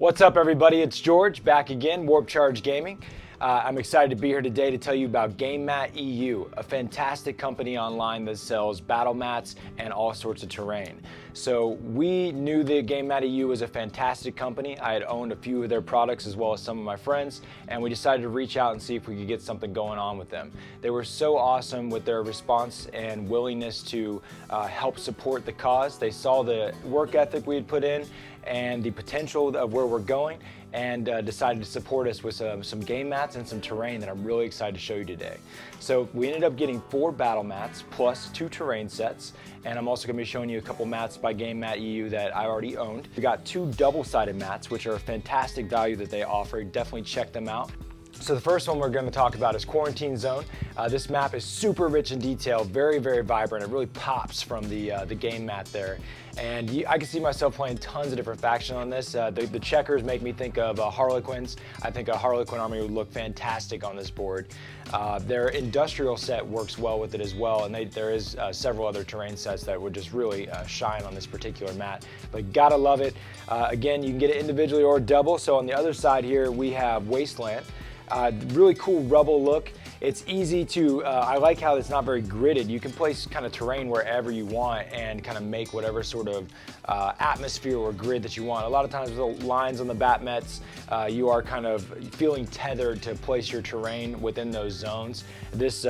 What's up, everybody? It's George back again, Warp Charge Gaming. I'm excited to be here today to tell you about Gamemat.eu, a fantastic company online that sells battle mats and all sorts of terrain. So we knew that Gamemat.eu was a fantastic company. I had owned a few of their products as well as some of my friends, and we decided to reach out and see if we could get something going on with them. They were so awesome with their response and willingness to help support the cause. They saw the work ethic we had put in and the potential of where we're going, and decided to support us with some game mats and some terrain that I'm really excited to show you today. So we ended up getting 4 battle mats plus 2 terrain sets, and I'm also going to be showing you a couple mats by Gamemat.eu that I already owned. We got 2 double-sided mats, which are a fantastic value that they offer. Definitely check them out. So the first one we're going to talk about is Quarantine Zone. This map is super rich in detail, very, very vibrant. It really pops from the game mat there. And I can see myself playing tons of different factions on this. The checkers make me think of Harlequins. I think a Harlequin army would look fantastic on this board. Their industrial set works well with it as well, and there is several other terrain sets that would just really shine on this particular mat. But gotta love it. Again, you can get it individually or double. So on the other side here, we have Wasteland. Really cool rubble look. It's easy to, I like how it's not very gridded. You can place kind of terrain wherever you want and kind of make whatever sort of atmosphere or grid that you want. A lot of times with the lines on the battlemats, you are kind of feeling tethered to place your terrain within those zones. This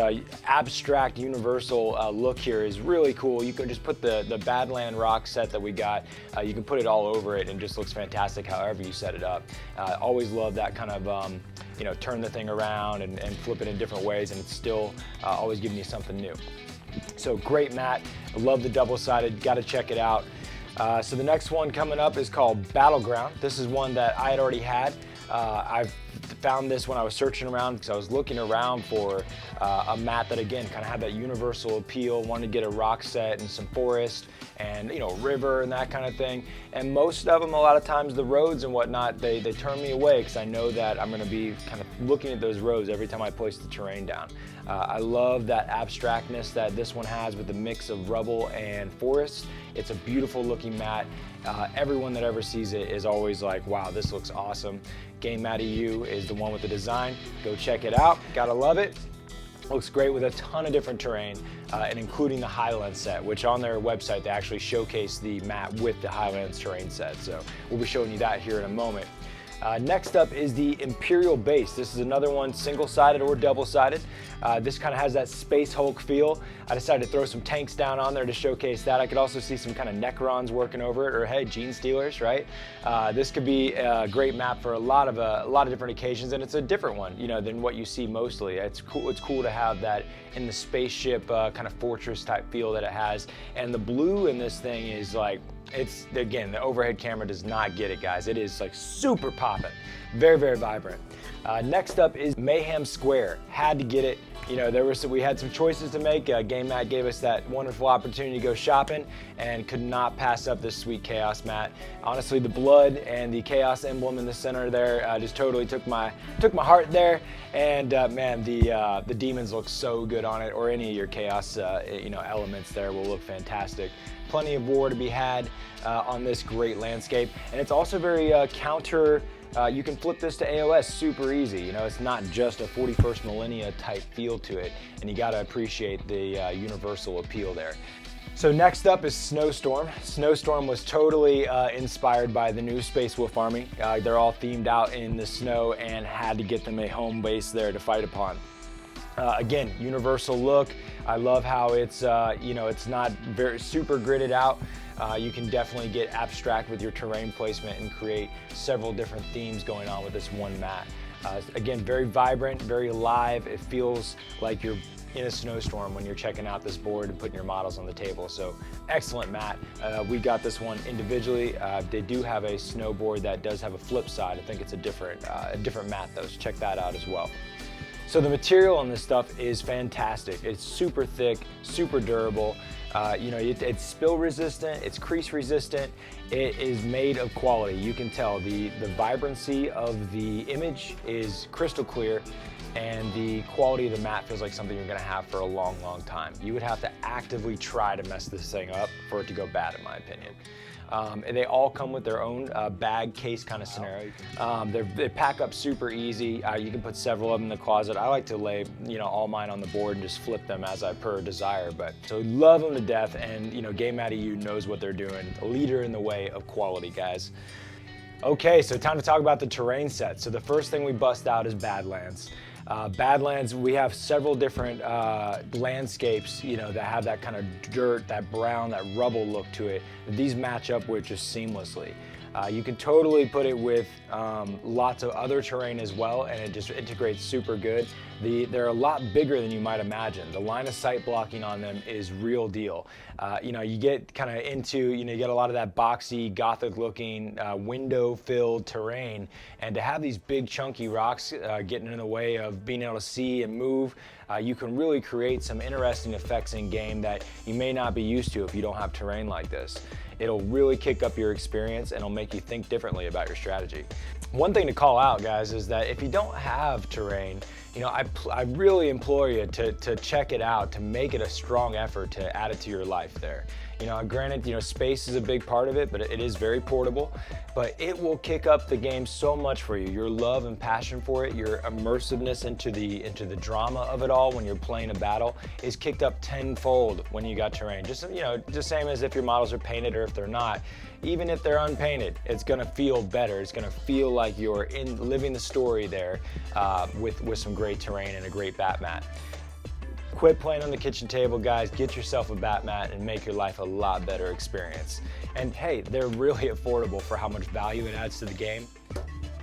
abstract universal look here is really cool. You can just put the Badland rock set that we got, you can put it all over it and it just looks fantastic however you set it up. Always love that kind of, you know, turn the thing around and flip it in different ways, and it's still always giving you something new. So great mat. I love the double-sided. Got to check it out. So the next one coming up is called Battleground. This is one that I had already had. I've found this when I was searching around because I was looking around for a mat that, again, kind of had that universal appeal. Wanted to get a rock set and some forest and, you know, river and that kind of thing. And most of them, a lot of times, the roads and whatnot, they turn me away because I know that I'm going to be kind of looking at those roads every time I place the terrain down. I love that abstractness that this one has with the mix of rubble and forest. It's a beautiful looking mat. Everyone that ever sees it is always like, wow, this looks awesome. Gamemat.eu is the one with the design. Go check it out. Gotta love it. Looks great with a ton of different terrain, and including the Highlands set, which on their website they actually showcase the mat with the Highlands terrain set. So we'll be showing you that here in a moment. Next up is the Imperial Base. This is another one, single-sided or double-sided. This kind of has that Space Hulk feel. I decided to throw some tanks down on there to showcase that. I could also see some kind of Necrons working over it, or hey, Gene Stealers, right? This could be a great map for a lot of different occasions, and it's a different one, you know, than what you see mostly. It's cool. It's cool to have that in the spaceship kind of fortress type feel that it has. And the blue in this thing is like, it's, again, the overhead camera does not get it, guys. It is like super popping, very, very vibrant. Next up is Mayhem Square. Had to get it. You know, we had some choices to make. Gamemat gave us that wonderful opportunity to go shopping and could not pass up this sweet Chaos mat. Honestly, the blood and the Chaos emblem in the center there just totally took my heart there. And man, the demons look so good on it, or any of your Chaos you know, elements there will look fantastic. Plenty of war to be had on this great landscape, and it's also very counter. You can flip this to AOS super easy. You know, it's not just a 41st millennia type feel to it, and you gotta appreciate the universal appeal there. So next up is Snowstorm. Snowstorm was totally inspired by the new Space Wolf army. They're all themed out in the snow and had to get them a home base there to fight upon. Again, universal look. I love how it's, you know, it's not very super gridded out. You can definitely get abstract with your terrain placement and create several different themes going on with this one mat. Again, very vibrant, very alive. It feels like you're in a snowstorm when you're checking out this board and putting your models on the table. So excellent mat. We got this one individually. They do have a snowboard that does have a flip side. I think it's a different mat though, so check that out as well. So the material on this stuff is fantastic. It's super thick, super durable. You know, it's spill resistant, it's crease resistant. It is made of quality. You can tell the vibrancy of the image is crystal clear. and the quality of the mat feels like something you're gonna have for a long, long time. You would have to actively try to mess this thing up for it to go bad, in my opinion. And they all come with their own bag case kind of scenario. They pack up super easy. You can put several of them in the closet. I like to lay, all mine on the board and just flip them as I per desire. But so love them to death, and Gamemat.eu knows what they're doing. A leader in the way of quality, guys. Okay, so time to talk about the terrain set. So the first thing we bust out is Badlands. Badlands, we have several different landscapes, that have that kind of dirt, that brown, that rubble look to it. These match up with just seamlessly. You can totally put it with lots of other terrain as well, and it just integrates super good. They're a lot bigger than you might imagine. The line of sight blocking on them is real deal. You get kind of into, you get a lot of that boxy, gothic looking, window filled terrain, and to have these big chunky rocks getting in the way of being able to see and move, you can really create some interesting effects in game that you may not be used to if you don't have terrain like this. It'll really kick up your experience and it'll make you think differently about your strategy. One thing to call out, guys, is that if you don't have terrain, I really implore you to check it out, to make it a strong effort to add it to your life there. Granted, space is a big part of it, but it is very portable, but it will kick up the game so much for you. Your love and passion for it, your immersiveness into the drama of it all when you're playing a battle is kicked up tenfold when you got terrain. Just same as if your models are painted or if they're not. Even if they're unpainted, it's gonna feel better. It's gonna feel like you're living the story there with some great terrain and a great bat mat. Quit playing on the kitchen table, guys. Get yourself a bat mat and make your life a lot better experience. And hey, they're really affordable for how much value it adds to the game.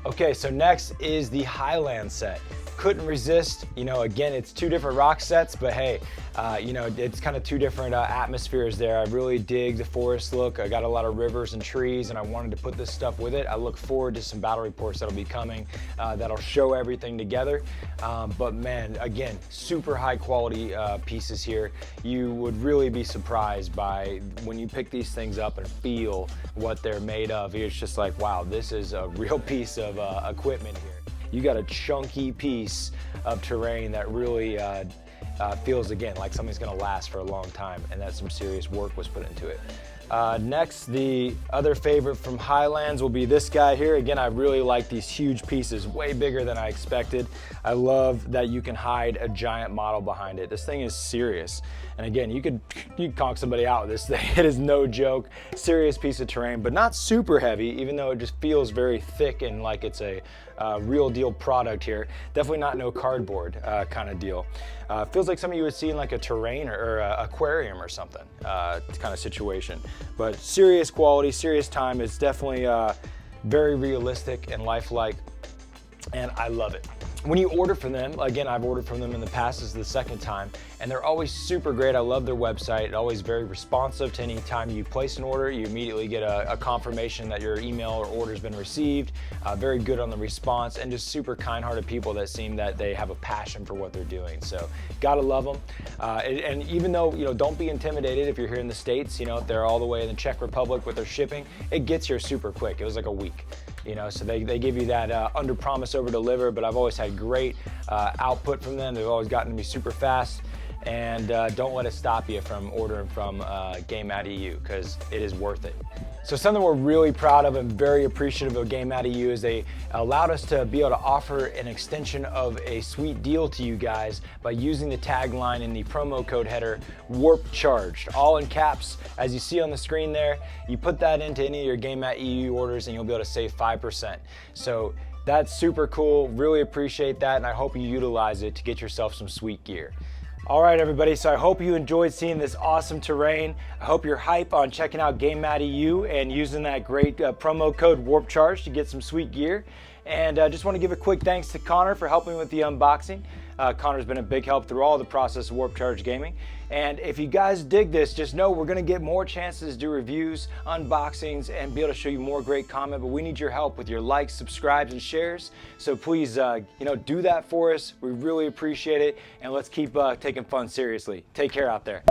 Okay, so next is the Highland set. Couldn't resist, again, it's two different rock sets, but hey, it's kind of two different atmospheres there. I really dig the forest look. I got a lot of rivers and trees, and I wanted to put this stuff with it. I look forward to some battle reports that'll be coming that'll show everything together. But man, again, super high quality pieces here. You would really be surprised by when you pick these things up and feel what they're made of. It's just like, wow, this is a real piece of equipment here. You got a chunky piece of terrain that really feels, again, like something's gonna last for a long time, and that some serious work was put into it. Next, the other favorite from Highlands will be this guy here. Again, I really like these huge pieces, way bigger than I expected. I love that you can hide a giant model behind it. This thing is serious. And again, you could conk somebody out with this thing. It is no joke. Serious piece of terrain, but not super heavy, even though it just feels very thick and like it's a real deal product here. Definitely not no cardboard kind of deal. Feels like something you would see in like a terrain or aquarium or something kind of situation. But serious quality, serious time. It's definitely very realistic and lifelike, and I love it. When you order from them, again, I've ordered from them in the past, this is the second time, and they're always super great. I love their website, always very responsive to any time you place an order. You immediately get a confirmation that your email or order's been received. Very good on the response, and just super kind-hearted people that seem that they have a passion for what they're doing. So, gotta love them. And even though, don't be intimidated if you're here in the States, if they're all the way in the Czech Republic with their shipping, it gets here super quick. It was like a week. So they give you that under promise over deliver, but I've always had great output from them. They've always gotten to me super fast, and don't let it stop you from ordering from Gamemat.eu, because it is worth it. So something we're really proud of and very appreciative of Gamemat.eu is they allowed us to be able to offer an extension of a sweet deal to you guys by using the tagline in the promo code header, Warp Charged, all in caps. As you see on the screen there, you put that into any of your Gamemat.eu orders and you'll be able to save 5%. So that's super cool, really appreciate that, and I hope you utilize it to get yourself some sweet gear. All right, everybody, so I hope you enjoyed seeing this awesome terrain. I hope you're hype on checking out Gamemat.eu and using that great promo code Warp Charge to get some sweet gear. And I just want to give a quick thanks to Connor for helping with the unboxing. Connor's been a big help through all the process of Warp Charge Gaming. And if you guys dig this, just know we're gonna get more chances to do reviews, unboxings, and be able to show you more great content, but we need your help with your likes, subscribes, and shares. So please, do that for us. We really appreciate it, and let's keep taking fun seriously. Take care out there.